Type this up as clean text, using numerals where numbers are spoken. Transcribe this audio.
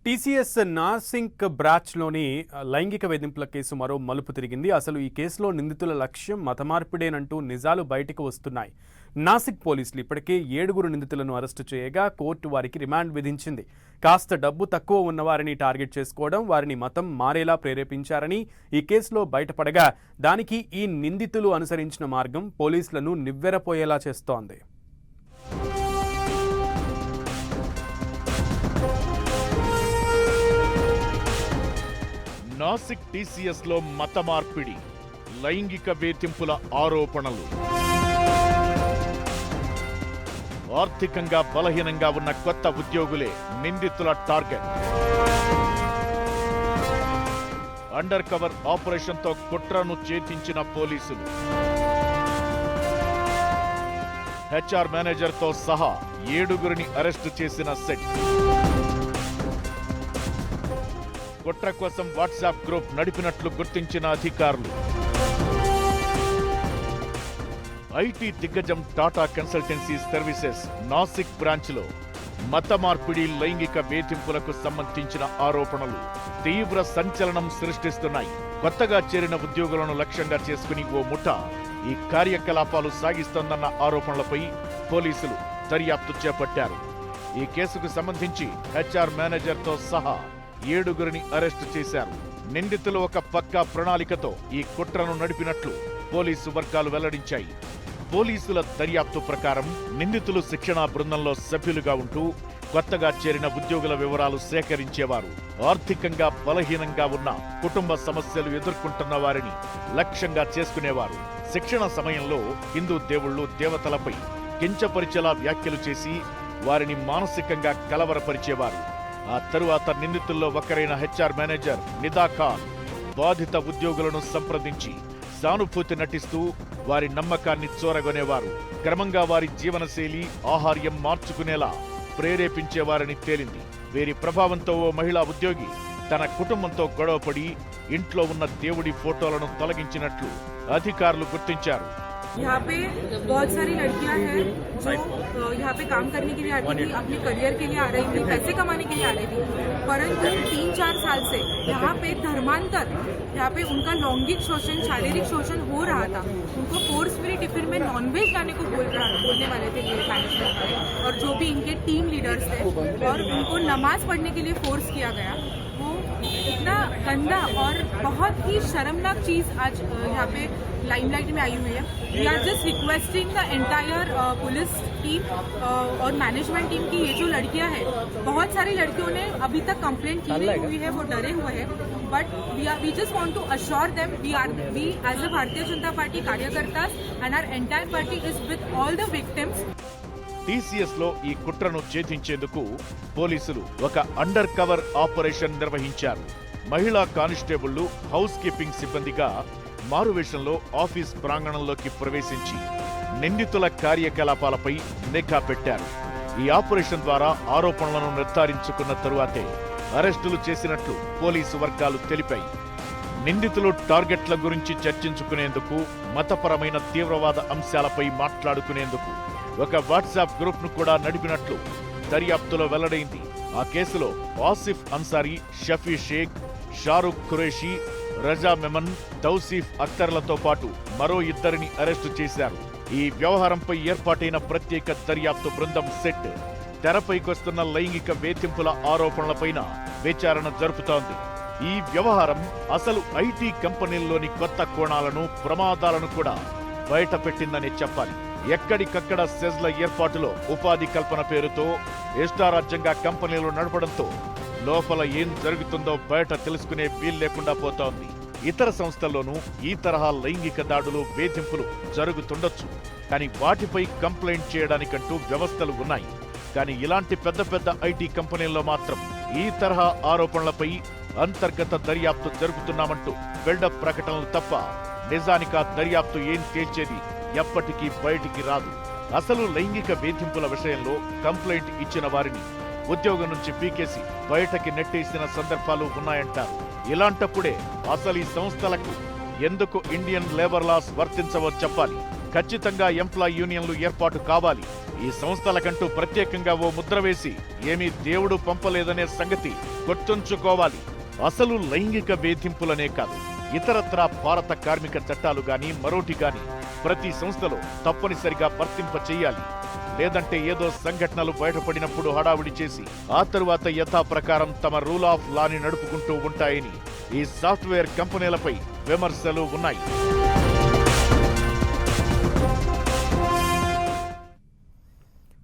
TCS Narsingi బ్రాచ్లోని లైంగిక వేధింపుల case మరో మలుపు తిరిగింది. అసలు ఈ కేసులో నిందితుల లక్ష్యం మతమార్పిడేనంటూ నిజాలు బయటకు వస్తున్నాయి. నాసిక్ పోలీసులు ఇప్పటికే 7 నిందితులను అరెస్టు చేయగా కోర్టు వారికి రిమాండ్ విధించింది. కాస్త డబ్బు తక్కువ ఉన్నవారిని టార్గెట్ చేసుకోవడం, వారిని మతం మారేలా ప్రేరేపించారని ఈ కేసులో బయటపడగా దానికి ఈ నిందితులు అనుసరించిన మార్గం పోలీసులను నివ్వెరపోయేలా చేస్తోంది. నాసిక్ టీసీఎస్ లో మత మార్పిడి, లైంగిక వేధింపుల ఆరోపణలు. ఆర్థికంగా బలహీనంగా ఉన్న కొత్త ఉద్యోగులే నిందితుల టార్గెట్. అండర్ కవర్ ఆపరేషన్తో కుట్రను ఛేదించిన పోలీసులు. హెచ్ఆర్ మేనేజర్తో సహా 7 అరెస్టు చేసిన సెట్. కుట్ర కోసం వాట్సాప్ గ్రూప్ నడిపినట్లు గుర్తించిన అధికారులు. ఐటీ దిగ్గజం టాటా కన్సల్టెన్సీ సర్వీసెస్ నాసిక్ బ్రాంచ్లో మత మార్పిడి, లైంగిక వేధింపులకు సంబంధించిన ఆరోపణలు తీవ్ర సంచలనం సృష్టిస్తున్నాయి. కొత్తగా చేరిన ఉద్యోగులను లక్ష్యంగా చేసుకుని ఓ ముఠా ఈ కార్యకలాపాలు సాగిస్తోందన్న ఆరోపణలపై పోలీసులు దర్యాప్తు చేపట్టారు. ఈ కేసుకు సంబంధించి హెచ్ఆర్ మేనేజర్తో సహా 7 అరెస్టు చేశారు. నిందితులు ఒక పక్కా ప్రణాళికతో ఈ కుట్రను నడిపినట్లు పోలీసు వర్గాలు వెల్లడించాయి. పోలీసుల దర్యాప్తు ప్రకారం నిందితులు శిక్షణా బృందంలో సభ్యులుగా ఉంటూ కొత్తగా చేరిన ఉద్యోగుల వివరాలు సేకరించేవారు. ఆర్థికంగా బలహీనంగా ఉన్న, కుటుంబ సమస్యలు ఎదుర్కొంటున్న వారిని లక్ష్యంగా చేసుకునేవారు. శిక్షణ సమయంలో హిందూ దేవుళ్ళు, దేవతలపై కించపరిచేలా వ్యాఖ్యలు చేసి వారిని మానసికంగా కలవరపరిచేవారు. ఆ తరువాత నిందితుల్లో ఒకరైన హెచ్ఆర్ మేనేజర్ నిదా ఖాన్ బాధిత ఉద్యోగులను సంప్రదించి సానుభూతి నటిస్తూ వారి నమ్మకాన్ని చూరగొనేవారు. క్రమంగా వారి జీవనశైలి, ఆహార్యం మార్చుకునేలా ప్రేరేపించేవారని తేలింది. వీరి ప్రభావంతో ఓ మహిళా ఉద్యోగి తన కుటుంబంతో గొడవపడి ఇంట్లో ఉన్న దేవుడి ఫోటోలను తొలగించినట్లు అధికారులు గుర్తించారు. यहाँ पे बहुत सारी लड़कियां हैं जो यहाँ पे काम करने के लिए आती थी, अपने करियर के लिए आ रही थी, पैसे कमाने के लिए आ रही थी, परंतु 3-4 साल से यहाँ पे धर्मांतर, यहाँ पे उनका लैंगिक शोषण, शारीरिक शोषण हो रहा था. उनको फोर्सफुली टिफिन में नॉनवेज लाने को बोलने वाले थे ये मैनेजमेंट वाले और जो भी इनके टीम लीडर्स थे, और उनको नमाज पढ़ने के लिए फोर्स किया गया. वो इतना गंदा और बहुत ही शर्मनाक चीज आज यहाँ पे लाइमलाइट में आई हुई है. We are just requesting the entire police team और मैनेजमेंट टीम की ये जो लड़कियां हैं, बहुत सारी लड़कियों ने अभी तक कंप्लेंट की नहीं हुई है, वो डरे हुए हैं, but we just want to assure them we as a Bharatiya Janata Party karyakarta and our entire party is with all the victims. TCS లో ఈ కుట్రను ఛేదించేందుకు పోలీసులు ఒక అండర్ కవర్ ఆపరేషన్ నిర్వహించారు. మహిళా కానిస్టేబుళ్లు హౌస్ కీపింగ్ సిబ్బందిగా మారువేషంలో ఆఫీస్ ప్రాంగణంలోకి ప్రవేశించి నిందితుల కార్యకలాపాలపై నిఘా పెట్టారు. ఈ ఆపరేషన్ ద్వారా ఆరోపణలను నిర్ధారించుకున్న తరువాతే అరెస్టులు చేసినట్లు పోలీసు వర్గాలు తెలిపాయి. నిందితులు టార్గెట్ల గురించి చర్చించుకునేందుకు, మతపరమైన తీవ్రవాద అంశాలపై మాట్లాడుకునేందుకు ఒక వాట్సాప్ గ్రూప్ ను కూడా నడిపినట్లు దర్యాప్తులో వెల్లడైంది. ఆ కేసులో ఆసిఫ్ అన్సారీ, షఫీ షేక్, షారుఖ్ ఖురేషీ, రజా మెమన్, తౌసీఫ్ అఖ్తర్లతో పాటు మరో 2 అరెస్టు చేశారు. ఈ వ్యవహారంపై ఏర్పాటైన ప్రత్యేక దర్యాప్తు బృందం సెట్ తెరపైకొస్తున్న లైంగిక వేధింపుల ఆరోపణలపైన విచారణ జరుపుతోంది. ఈ వ్యవహారం అసలు ఐటీ కంపెనీల్లోని కొత్త కోణాలను, ప్రమాదాలను కూడా బయటపెట్టిందనే చెప్పాలి. ఎక్కడికక్కడ సెజ్ల ఏర్పాటులో ఉపాధి కల్పన పేరుతో ఇష్టారాజ్యంగా కంపెనీలు నడపడంతో లోపల ఏం జరుగుతుందో బయట తెలుసుకునే వీలు లేకుండా పోతోంది. ఇతర సంస్థల్లోనూ ఈ తరహా లైంగిక దాడులు, వేధింపులు జరుగుతుండొచ్చు, కానీ వాటిపై కంప్లైంట్ చేయడానికంటూ వ్యవస్థలు ఉన్నాయి. కానీ ఇలాంటి పెద్ద పెద్ద ఐటీ కంపెనీల్లో మాత్రం ఈ తరహా ఆరోపణలపై అంతర్గత దర్యాప్తు జరుపుతున్నామంటూ బిల్డప్ ప్రకటనలు తప్ప నిజానికా దర్యాప్తు ఏం తేల్చేది ఎప్పటికీ బయటికి రాదు. అసలు లైంగిక వేధింపుల విషయంలో కంప్లైంట్ ఇచ్చిన వారిని ఉద్యోగం నుంచి పీకేసి బయటకి నెట్టేసిన సందర్భాలు ఉన్నాయంటారు. ఇలాంటప్పుడే అసలు ఈ సంస్థలకు ఎందుకు ఇండియన్ లేబర్ లాస్ వర్తించవో చెప్పాలి. ఖచ్చితంగా ఎంప్లాయ్ యూనియన్లు ఏర్పాటు కావాలి. ఈ సంస్థలకంటూ ప్రత్యేకంగా ఓ ముద్ర వేసి ఏమీ దేవుడు పంపలేదనే సంగతి గుర్తుంచుకోవాలి. అసలు లైంగిక వేధింపులనే కాదు, ఇతరత్రా భారత కార్మిక చట్టాలు గాని మరోటి గాని ప్రతి సంస్థలో తప్పనిసరిగా వర్తింప చెయ్యాలి. లేదంటే ఏదో సంఘటనలు బయటపడినప్పుడు హడావిడి చేసి ఆ తరువాత యథాప్రకారం తమ రూల్ ఆఫ్ లాని నడుపుకుంటూ ఉంటాయని ఈ సాఫ్ట్వేర్ కంపెనీలపై విమర్శలు ఉన్నాయి.